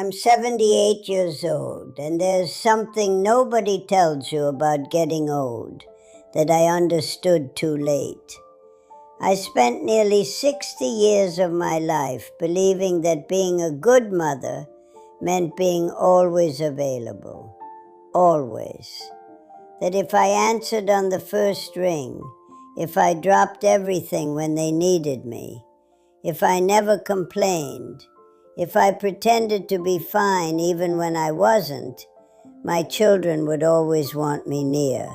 I'm 78 years old, and there's something nobody tells you about getting old that I understood too late. I spent nearly 60 years of my life believing that being a good mother meant being always available. Always. That if I answered on the first ring, if I dropped everything when they needed me, if I never complained, if I pretended to be fine even when I wasn't, my children would always want me near.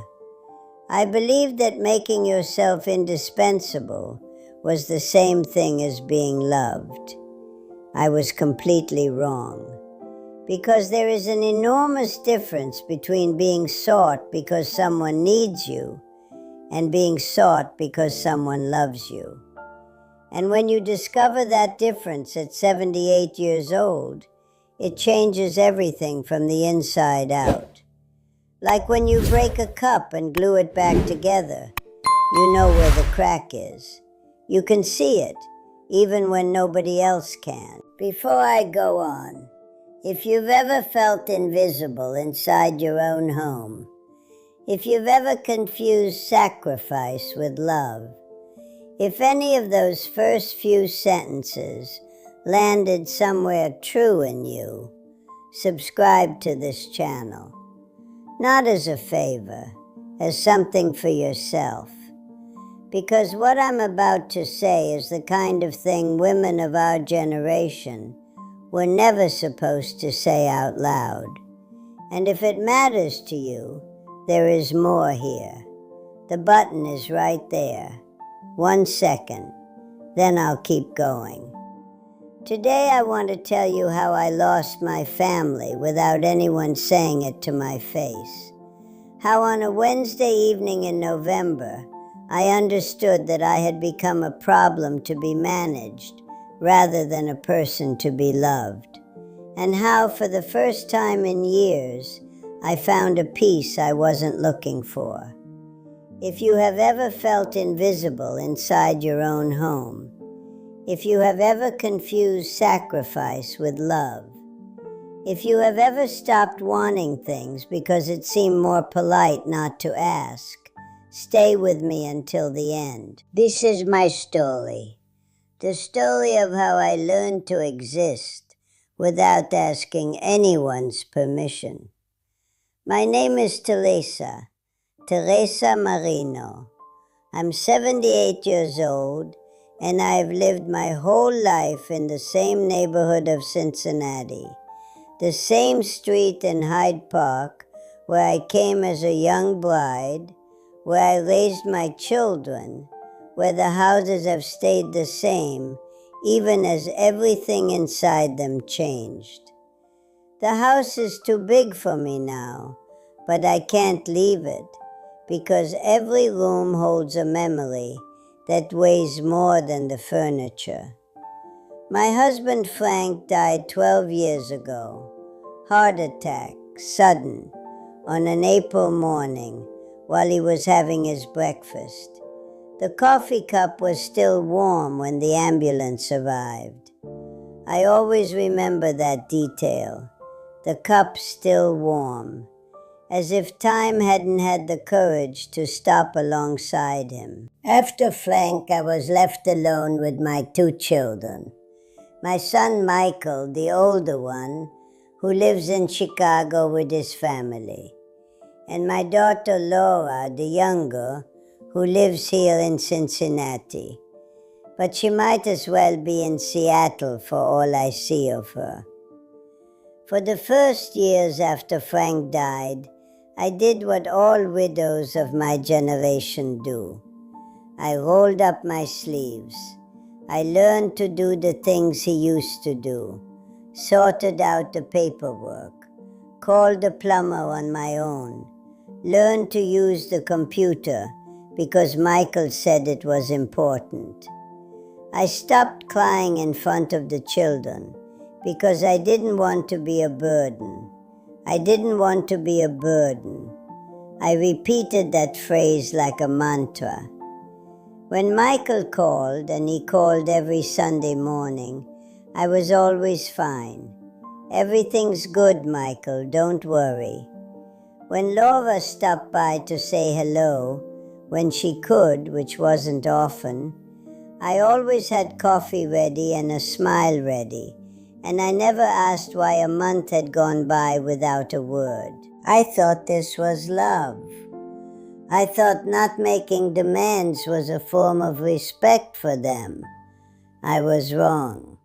I believed that making yourself indispensable was the same thing as being loved. I was completely wrong. Because there is an enormous difference between being sought because someone needs you and being sought because someone loves you. And when you discover that difference at 78 years old, it changes everything from the inside out. Like when you break a cup and glue it back together, you know where the crack is. You can see it, even when nobody else can. Before I go on, if you've ever felt invisible inside your own home, if you've ever confused sacrifice with love, if any of those first few sentences landed somewhere true in you, subscribe to this channel. Not as a favor, as something for yourself. Because what I'm about to say is the kind of thing women of our generation were never supposed to say out loud. And if it matters to you, there is more here. The button is right there. 1 second, then I'll keep going. Today I want to tell you how I lost my family without anyone saying it to my face. How on a Wednesday evening in November, I understood that I had become a problem to be managed rather than a person to be loved. And how for the first time in years, I found a peace I wasn't looking for. If you have ever felt invisible inside your own home, if you have ever confused sacrifice with love, if you have ever stopped wanting things because it seemed more polite not to ask, stay with me until the end. This is my story. The story of how I learned to exist without asking anyone's permission. My name is Teresa Marino. I'm 78 years old, and I've lived my whole life in the same neighborhood of Cincinnati, the same street in Hyde Park where I came as a young bride, where I raised my children, where the houses have stayed the same, even as everything inside them changed. The house is too big for me now, but I can't leave it, because every room holds a memory that weighs more than the furniture. My husband Frank died 12 years ago. Heart attack, sudden, on an April morning while he was having his breakfast. The coffee cup was still warm when the ambulance arrived. I always remember that detail, the cup still warm, as if time hadn't had the courage to stop alongside him. After Frank, I was left alone with my 2 children. My son Michael, the older one, who lives in Chicago with his family, and my daughter Laura, the younger, who lives here in Cincinnati. But she might as well be in Seattle for all I see of her. For the first years after Frank died, I did what all widows of my generation do. I rolled up my sleeves. I learned to do the things he used to do, sorted out the paperwork, called the plumber on my own, learned to use the computer because Michael said it was important. I stopped crying in front of the children because I didn't want to be a burden. I didn't want to be a burden. I repeated that phrase like a mantra. When Michael called, and he called every Sunday morning, I was always fine. Everything's good, Michael, don't worry. When Laura stopped by to say hello, when she could, which wasn't often, I always had coffee ready and a smile ready, and I never asked why a month had gone by without a word. I thought this was love. I thought not making demands was a form of respect for them. I was wrong.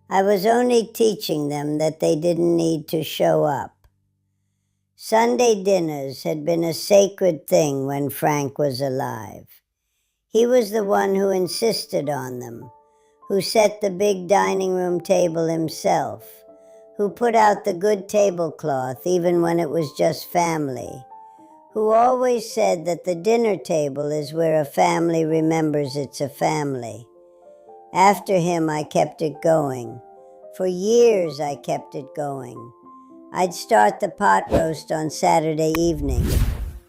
I was only teaching them that they didn't need to show up. Sunday dinners had been a sacred thing when Frank was alive. He was the one who insisted on them, who set the big dining room table himself, who put out the good tablecloth even when it was just family, who always said that the dinner table is where a family remembers it's a family. After him, I kept it going. For years, I kept it going. I'd start the pot roast on Saturday evening,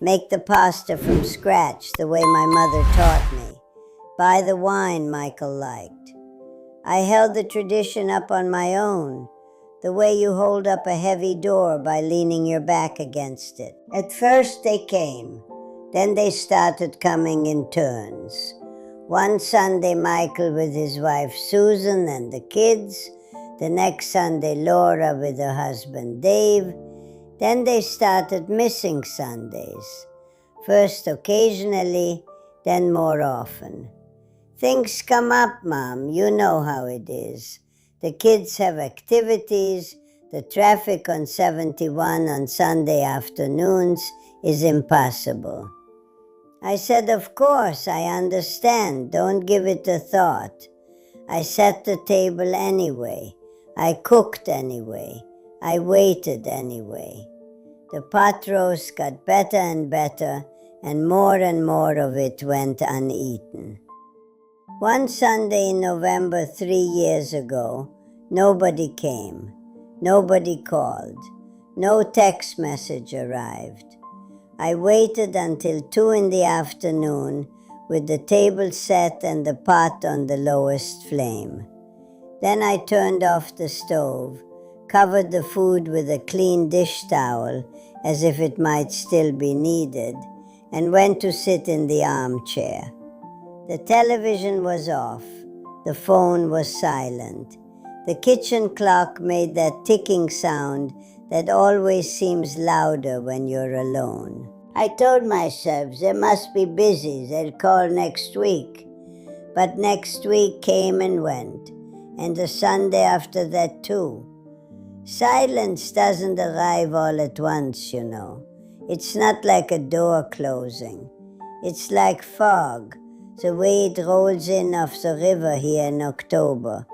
make the pasta from scratch the way my mother taught me, buy the wine Michael liked. I held the tradition up on my own, the way you hold up a heavy door by leaning your back against it. At first they came, then they started coming in turns. One Sunday Michael with his wife Susan and the kids, the next Sunday Laura with her husband Dave. Then they started missing Sundays. First occasionally, then more often. Things come up, Mom, you know how it is. The kids have activities, the traffic on 71 on Sunday afternoons is impossible. I said, of course, I understand, don't give it a thought. I set the table anyway. I cooked anyway. I waited anyway. The pot roast got better and better, and more of it went uneaten. One Sunday in November 3 years ago, nobody came. Nobody called. No text message arrived. I waited until 2 in the afternoon with the table set and the pot on the lowest flame. Then I turned off the stove, covered the food with a clean dish towel as if it might still be needed, and went to sit in the armchair. The television was off. The phone was silent. The kitchen clock made that ticking sound that always seems louder when you're alone. I told myself they must be busy, they'll call next week. But next week came and went, and the Sunday after that too. Silence doesn't arrive all at once, you know. It's not like a door closing. It's like fog, the way it rolls in off the river here in October,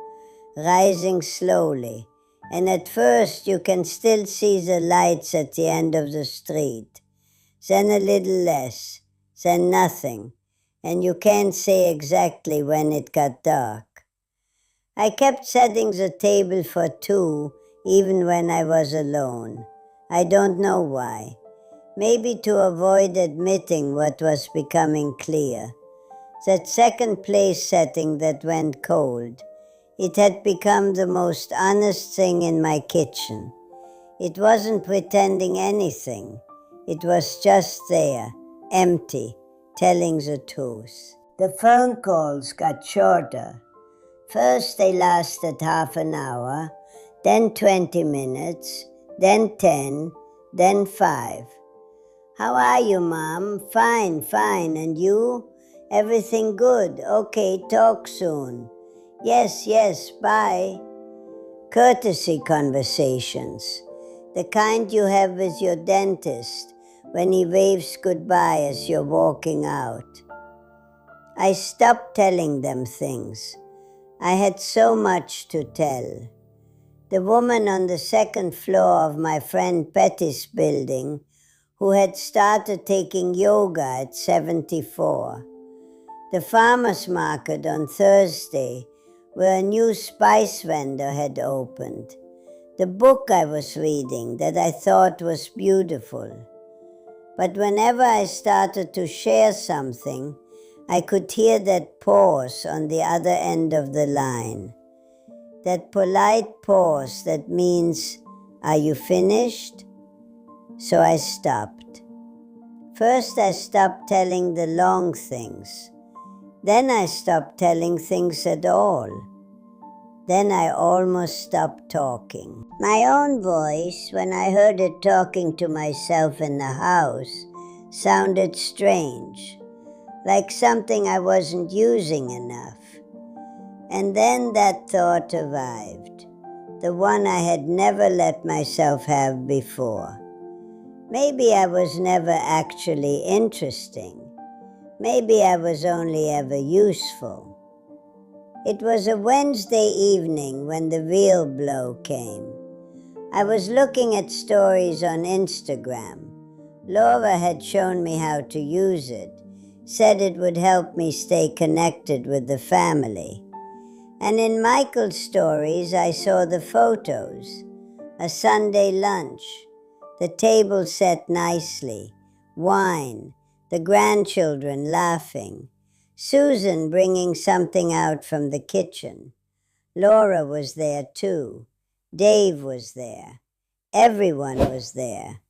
rising slowly, and at first you can still see the lights at the end of the street, then a little less, then nothing, and you can't say exactly when it got dark. I kept setting the table for 2 even when I was alone. I don't know why. Maybe to avoid admitting what was becoming clear. That second place setting that went cold, it had become the most honest thing in my kitchen. It wasn't pretending anything. It was just there, empty, telling the truth. The phone calls got shorter. First they lasted half an hour, then 20 minutes, then 10, then 5. How are you, Mom? Fine, and you? Everything good? Okay, talk soon. Yes, bye. Courtesy conversations, the kind you have with your dentist when he waves goodbye as you're walking out. I stopped telling them things. I had so much to tell. The woman on the second floor of my friend Petty's building, who had started taking yoga at 74. The farmer's market on Thursday, where a new spice vendor had opened. The book I was reading that I thought was beautiful. But whenever I started to share something, I could hear that pause on the other end of the line. That polite pause that means, "Are you finished?" So I stopped. First, I stopped telling the long things. Then I stopped telling things at all. Then I almost stopped talking. My own voice, when I heard it talking to myself in the house, sounded strange, like something I wasn't using enough. And then that thought arrived, the one I had never let myself have before. Maybe I was never actually interesting. Maybe I was only ever useful. It was a Wednesday evening when the real blow came. I was looking at stories on Instagram. Laura had shown me how to use it, said it would help me stay connected with the family. And in Michael's stories, I saw the photos. A Sunday lunch, the table set nicely, wine, the grandchildren laughing, Susan bringing something out from the kitchen. Laura was there too. Dave was there. Everyone was there.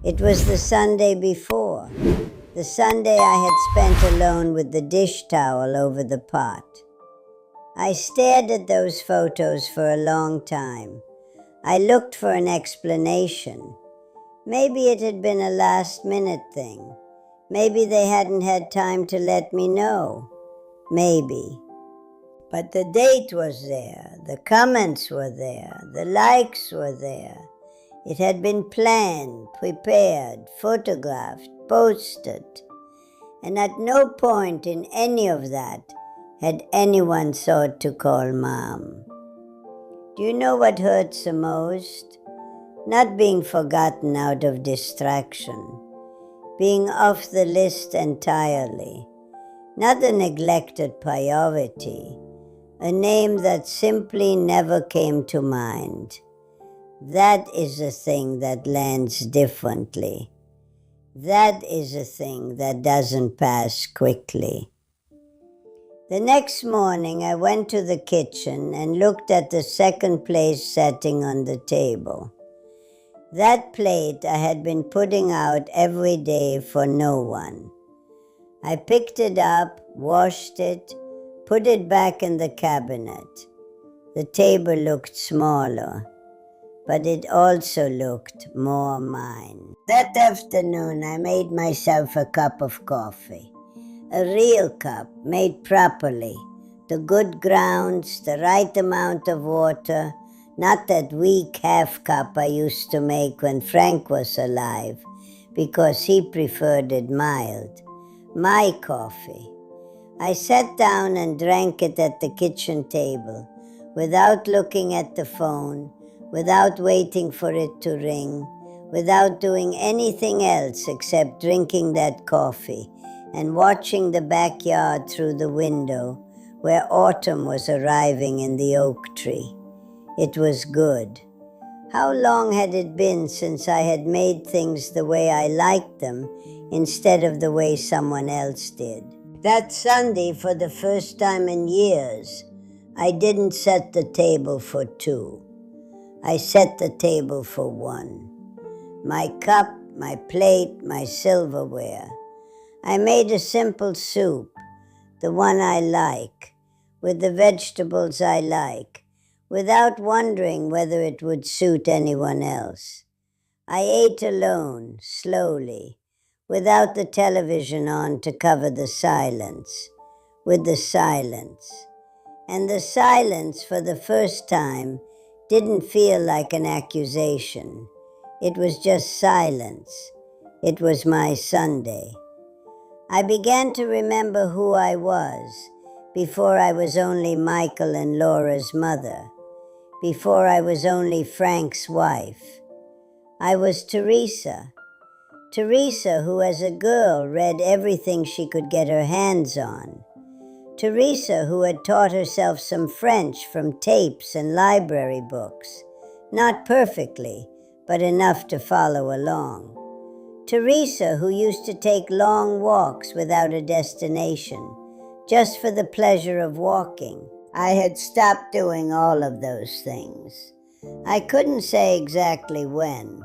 It was the Sunday before, the Sunday I had spent alone with the dish towel over the pot. I stared at those photos for a long time. I looked for an explanation. Maybe it had been a last-minute thing. Maybe they hadn't had time to let me know. Maybe. But the date was there, the comments were there, the likes were there. It had been planned, prepared, photographed, posted. And at no point in any of that had anyone thought to call Mom. Do you know what hurts the most? Not being forgotten out of distraction, being off the list entirely, not a neglected priority, a name that simply never came to mind. That is a thing that lands differently. That is a thing that doesn't pass quickly. The next morning I went to the kitchen and looked at the second place setting on the table. That plate I had been putting out every day for no one. I picked it up, washed it, put it back in the cabinet. The table looked smaller, but it also looked more mine. That afternoon I made myself a cup of coffee. A real cup, made properly. The good grounds, the right amount of water, not that weak half cup I used to make when Frank was alive, because he preferred it mild. My coffee. I sat down and drank it at the kitchen table, without looking at the phone, without waiting for it to ring, without doing anything else except drinking that coffee and watching the backyard through the window where autumn was arriving in the oak tree. It was good. How long had it been since I had made things the way I liked them instead of the way someone else did? That Sunday, for the first time in years, I didn't set the table for two. I set the table for one. My cup, my plate, my silverware. I made a simple soup, the one I like, with the vegetables I like, without wondering whether it would suit anyone else. I ate alone, slowly, without the television on to cover the silence, with the silence. And the silence, for the first time, didn't feel like an accusation. It was just silence. It was my Sunday. I began to remember who I was before I was only Michael and Laura's mother, before I was only Frank's wife. I was Teresa. Teresa, who as a girl read everything she could get her hands on. Teresa, who had taught herself some French from tapes and library books. Not perfectly, but enough to follow along. Teresa, who used to take long walks without a destination, just for the pleasure of walking. I had stopped doing all of those things. I couldn't say exactly when.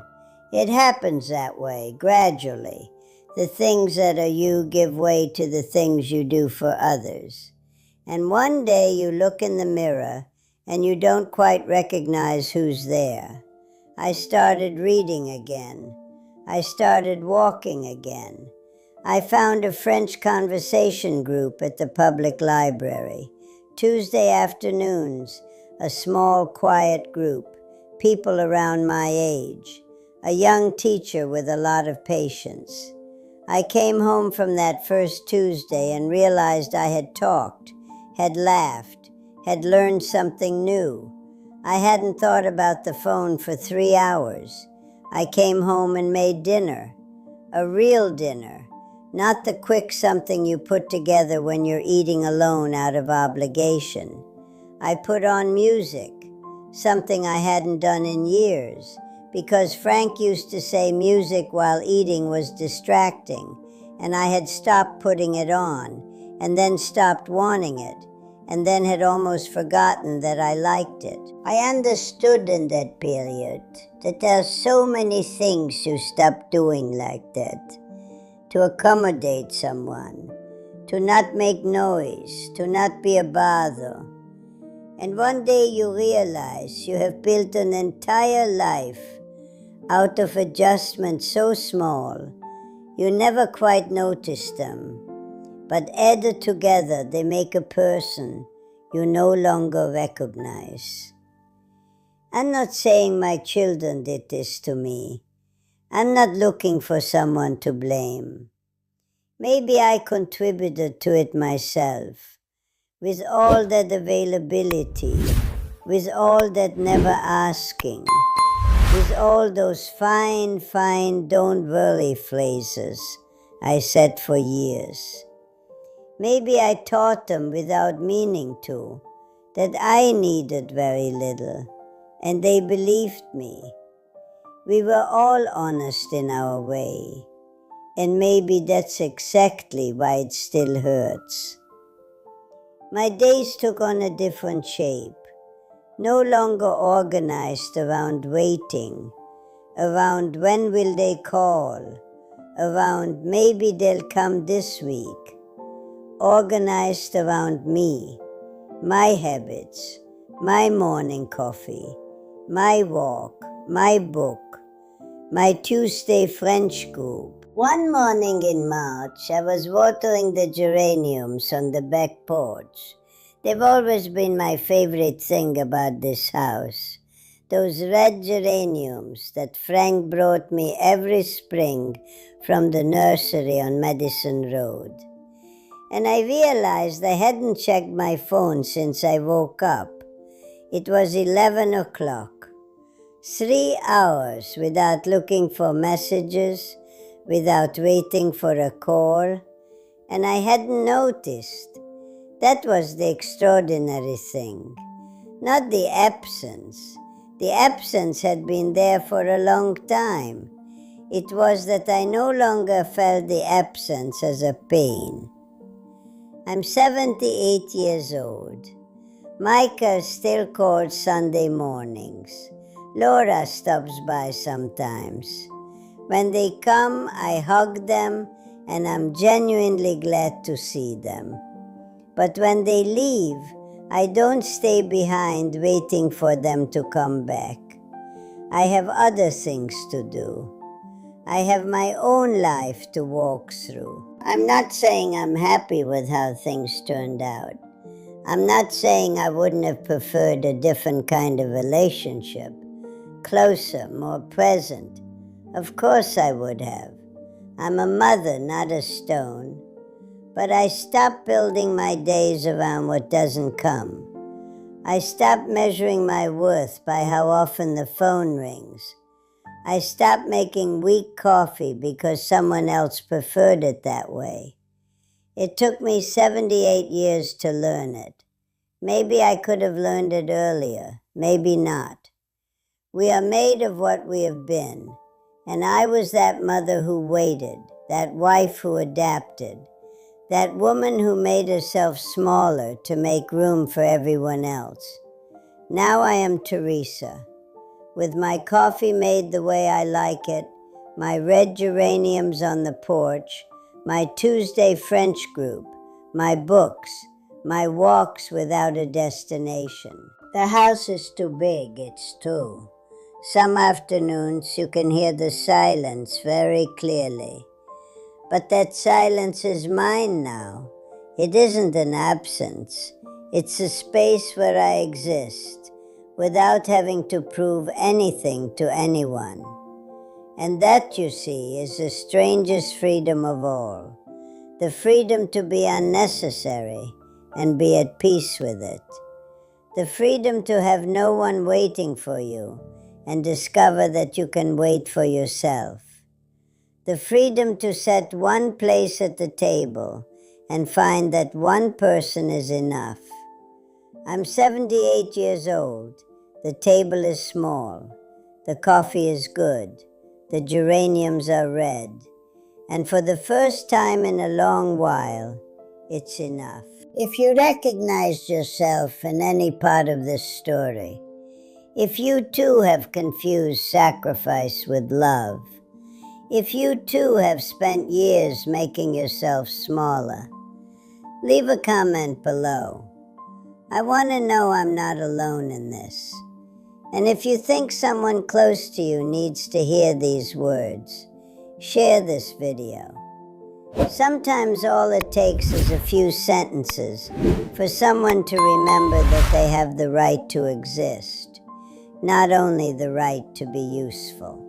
It happens that way, gradually. The things that are you give way to the things you do for others. And one day you look in the mirror and you don't quite recognize who's there. I started reading again. I started walking again. I found a French conversation group at the public library. Tuesday afternoons, a small, quiet group, people around my age, a young teacher with a lot of patience. I came home from that first Tuesday and realized I had talked, had laughed, had learned something new. I hadn't thought about the phone for 3 hours. I came home and made dinner, a real dinner, not the quick something you put together when you're eating alone out of obligation. I put on music, something I hadn't done in years, because Frank used to say music while eating was distracting, and I had stopped putting it on, and then stopped wanting it, and then had almost forgotten that I liked it. I understood in that period that there are so many things you stop doing like that, to accommodate someone, to not make noise, to not be a bother. And one day you realize you have built an entire life out of adjustments so small you never quite notice them, but added together they make a person you no longer recognize. I'm not saying my children did this to me. I'm not looking for someone to blame. Maybe I contributed to it myself, with all that availability, with all that never asking, with all those fine, don't worry phrases I said for years. Maybe I taught them without meaning to, that I needed very little, and they believed me. We were all honest in our way, and maybe that's exactly why it still hurts. My days took on a different shape, no longer organized around waiting, around when will they call, around maybe they'll come this week, organized around me, my habits, my morning coffee, my walk, my book, my Tuesday French group. One morning in March, I was watering the geraniums on the back porch. They've always been my favorite thing about this house. Those red geraniums that Frank brought me every spring from the nursery on Madison Road. And I realized I hadn't checked my phone since I woke up. It was 11 o'clock. 3 hours without looking for messages, without waiting for a call, and I hadn't noticed. That was the extraordinary thing, not the absence. The absence had been there for a long time. It was that I no longer felt the absence as a pain. I'm 78 years old. Micah still calls Sunday mornings. Laura stops by sometimes. When they come, I hug them, and I'm genuinely glad to see them. But when they leave, I don't stay behind waiting for them to come back. I have other things to do. I have my own life to walk through. I'm not saying I'm happy with how things turned out. I'm not saying I wouldn't have preferred a different kind of relationship, closer, more present. Of course I would have. I'm a mother, not a stone. But I stopped building my days around what doesn't come. I stopped measuring my worth by how often the phone rings. I stopped making weak coffee because someone else preferred it that way. It took me 78 years to learn it. Maybe I could have learned it earlier, maybe not. We are made of what we have been, and I was that mother who waited, that wife who adapted, That woman who made herself smaller to make room for everyone else. Now I am Teresa, with my coffee made the way I like it, my red geraniums on the porch, my Tuesday French group, my books, my walks without a destination. The house is too big, it's two. Some afternoons you can hear the silence very clearly. But that silence is mine now. It isn't an absence. It's a space where I exist, without having to prove anything to anyone. And that, you see, is the strangest freedom of all. The freedom to be unnecessary and be at peace with it. The freedom to have no one waiting for you and discover that you can wait for yourself. The freedom to set one place at the table and find that one person is enough. I'm 78 years old. The table is small. The coffee is good. The geraniums are red. And for the first time in a long while, it's enough. If you recognized yourself in any part of this story, if you too have confused sacrifice with love, if you too have spent years making yourself smaller, leave a comment below. I want to know I'm not alone in this. And if you think someone close to you needs to hear these words, share this video. Sometimes all it takes is a few sentences for someone to remember that they have the right to exist, not only the right to be useful.